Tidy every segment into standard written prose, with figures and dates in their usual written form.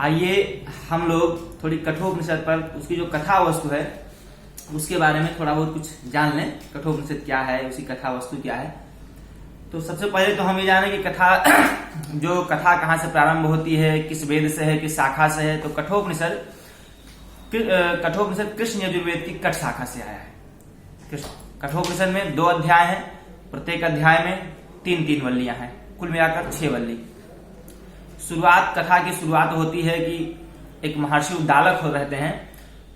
आइए हम लोग थोड़ी कठोपनिषद पर उसकी जो कथा वस्तु है उसके बारे में थोड़ा बहुत कुछ जान लें। कठोपनिषद क्या है, उसकी कथा वस्तु क्या है। तो सबसे पहले तो हम ये जाने कि कथा कहाँ से प्रारंभ होती है, किस वेद से है, किस शाखा से है। तो कठोपनिषद कृष्ण यजुर्वेद की कठ शाखा से आया है। कठोपनिषद में 2 अध्याय हैं, प्रत्येक अध्याय में 3-3 वल्लियां हैं, कुल मिलाकर 6 वल्ली। कथा की शुरुआत होती है कि एक महर्षि उद्दालक रहते हैं।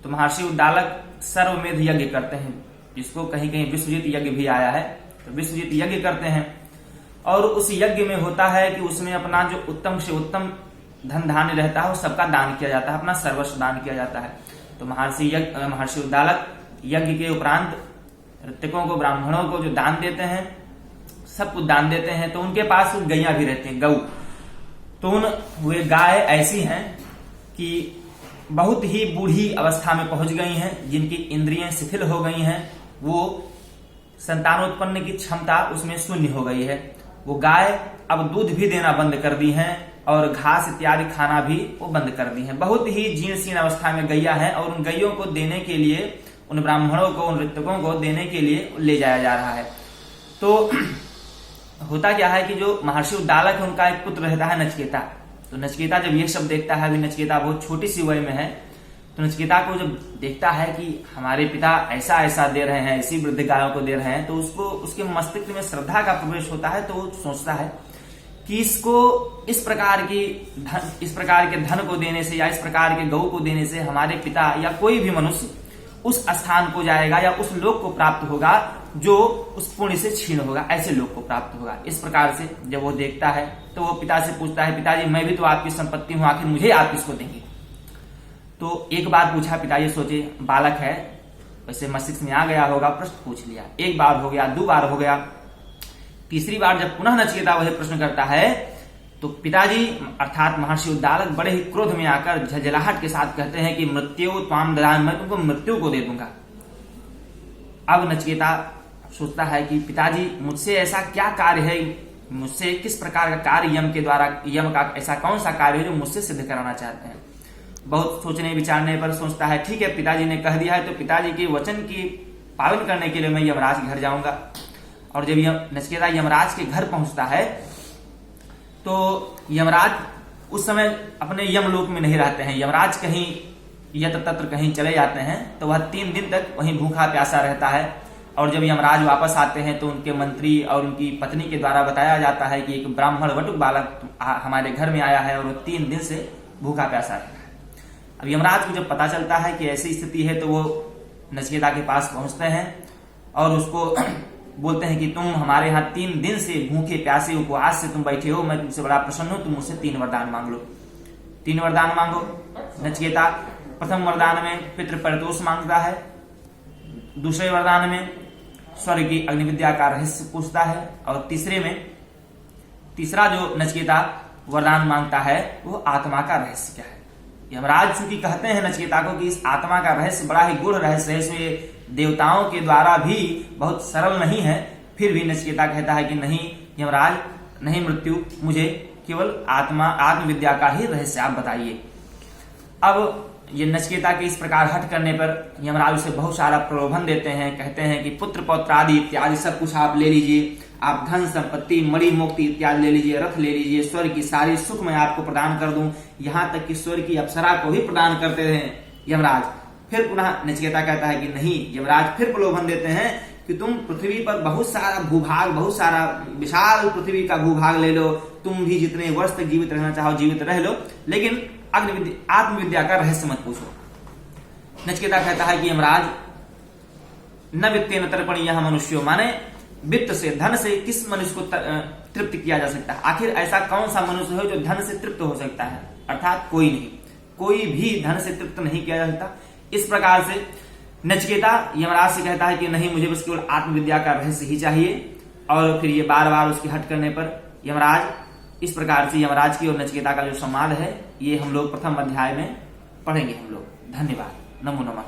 तो महर्षि उद्दालक सर्वमेध यज्ञ करते हैं, जिसको कहीं कहीं विश्वजित यज्ञ भी आया है। तो विश्वजित यज्ञ करते हैं और उस यज्ञ में होता है कि उसमें अपना जो उत्तम से उत्तम धन धान्य रहता है वो सबका दान किया जाता है, अपना सर्वस्व दान किया जाता है। तो महर्षि उद्दालक यज्ञ के उपरांत ऋतिकों को, ब्राह्मणों को जो दान देते हैं, सब कुछ दान देते हैं। तो उनके पास गैया भी रहती हैं, गऊ। तो वे गाय ऐसी हैं कि बहुत ही बूढ़ी अवस्था में पहुंच गई हैं, जिनकी इंद्रियां शिथिल हो गई हैं, वो संतानोत्पन्न की क्षमता उसमें शून्य हो गई है। वो गाय अब दूध भी देना बंद कर दी हैं और घास इत्यादि खाना भी वो बंद कर दी हैं। बहुत ही जीर्ण शीर्ण अवस्था में गैया है और उन गैयों को देने के लिए, उन ब्राह्मणों को, उन ऋतकों को देने के लिए ले जाया जा रहा है। तो होता क्या है कि जो महर्षि उद्दालक है उनका एक पुत्र रहता है नचिकेता। तो नचिकेता जब ये सब देखता है, अभी नचिकेता बहुत छोटी सी वय में है, तो नचिकेता को जब देखता है कि हमारे पिता ऐसा ऐसा दे रहे हैं, ऐसी वृद्ध गायों को दे रहे हैं, तो उसको उसके मस्तिष्क में श्रद्धा का प्रवेश होता है। तो वो सोचता है कि इसको इस प्रकार के धन को देने से या इस प्रकार के गऊ को देने से हमारे पिता या कोई भी मनुष्य उस स्थान को जाएगा या उस लोक को प्राप्त होगा जो उस पुण्य से छीन होगा, ऐसे लोक को प्राप्त होगा। इस प्रकार से जब वो देखता है तो वो पिता से पूछता है, पिताजी मैं भी तो आपकी संपत्ति हूं, आखिर मुझे आप किसको देंगे। तो एक बार पूछा, पिताजी सोचे बालक है, वैसे मस्तिष्क में आ गया होगा, प्रश्न पूछ लिया। 1 बार हो गया, 2 बार हो गया, तीसरी बार जब पुनः नचिकेता वही प्रश्न करता है तो पिताजी अर्थात महर्षि उद्दालक बड़े ही क्रोध में आकर झलझलाहट के साथ कहते हैं कि मृत्यु त्वाम ददामि, मैं तुमको मृत्यु को दे दूंगा। अब नचिकेता सोचता है कि पिताजी मुझसे ऐसा क्या कार्य है, मुझसे किस प्रकार का कार्य यम का ऐसा कौन सा कार्य है जो मुझसे सिद्ध कराना चाहते हैं। बहुत सोचने विचारने पर सोचता है ठीक है, पिताजी ने कह दिया है तो पिताजी के वचन की पालन करने के लिए मैं यमराज के घर जाऊंगा। और जब नचिकेता यमराज के घर पहुंचता है तो यमराज उस समय अपने यमलोक में नहीं रहते हैं। यमराज कहीं यत्र तत्र कहीं चले जाते हैं, तो वह 3 दिन तक वहीं भूखा प्यासा रहता है। और जब यमराज वापस आते हैं तो उनके मंत्री और उनकी पत्नी के द्वारा बताया जाता है कि एक ब्राह्मण वटुक बालक हमारे घर में आया है और वो 3 दिन से भूखा प्यासा रहता है। अब यमराज को जब पता चलता है कि ऐसी स्थिति है तो वो नचिकेता के पास पहुंचते हैं और उसको बोलते हैं कि तुम हमारे यहाँ 3 दिन से भूखे प्यासे उपवास से तुम बैठे हो, मैं तुमसे बड़ा प्रसन्न हूं, तुम मुझसे 3 वरदान मांग लो। 3 वरदान मांगो। नचिकेता प्रथम वरदान में पितृ परितोष मांगता है, दूसरे वरदान में स्वर्ग की अग्निविद्या का रहस्य पूछता है और तीसरा जो नचिकेता वरदान मांगता है वो आत्मा का रहस्य क्या है। यमराज चूंकि कहते हैं नचिकेता को कि इस आत्मा का रहस्य बड़ा ही गूढ़ रहस्य है, इसमें देवताओं के द्वारा भी बहुत सरल नहीं है, फिर भी नचिकेता कहता है कि नहीं यमराज, नहीं मृत्यु, मुझे केवल आत्मविद्या का ही रहस्य आप बताइए। अब ये नचिकेता के इस प्रकार हट करने पर यमराज उसे बहुत सारा प्रलोभन देते हैं, कहते हैं कि पुत्र पौत्र आदि इत्यादि सब कुछ आप ले लीजिए, आप धन संपत्ति मणि मुक्ति इत्यादि ले लीजिए, रथ ले लीजिए, स्वर्ग की सारी सुख मैं आपको प्रदान कर दूं, यहाँ तक कि स्वर्ग की अप्सरा को भी प्रदान करते हैं यमराज। फिर पुनः नचिकेता कहता है कि नहीं, यमराज फिर प्रलोभन देते हैं कि तुम पृथ्वी पर बहुत सारा भूभाग, बहुत सारा विशाल पृथ्वी का भूभाग ले लो, तुम भी जितने वर्ष तक जीवित रहना चाहो जीवित रह लो, लेकिन आत्मविद्या का रहस्य मत पूछो। नचिकेता कहता है कि यमराज न वित्तेन तर्पणीयः मनुष्यो, माने वित्त से, धन से किस मनुष्य को तृप्त किया जा सकता है। आखिर ऐसा कौन सा मनुष्य है जो धन से तृप्त हो सकता है, अर्थात कोई नहीं, कोई भी धन से तृप्त नहीं किया जा सकता। इस प्रकार से नचिकेता यमराज से कहता है कि नहीं, मुझे बस केवल आत्मविद्या का रहस्य ही चाहिए। और फिर ये बार बार उसकी हट करने पर यमराज इस प्रकार से यमराज की और नचिकेता का जो संवाद है ये हम लोग प्रथम अध्याय में पढ़ेंगे हम लोग। धन्यवाद। नमो नमः।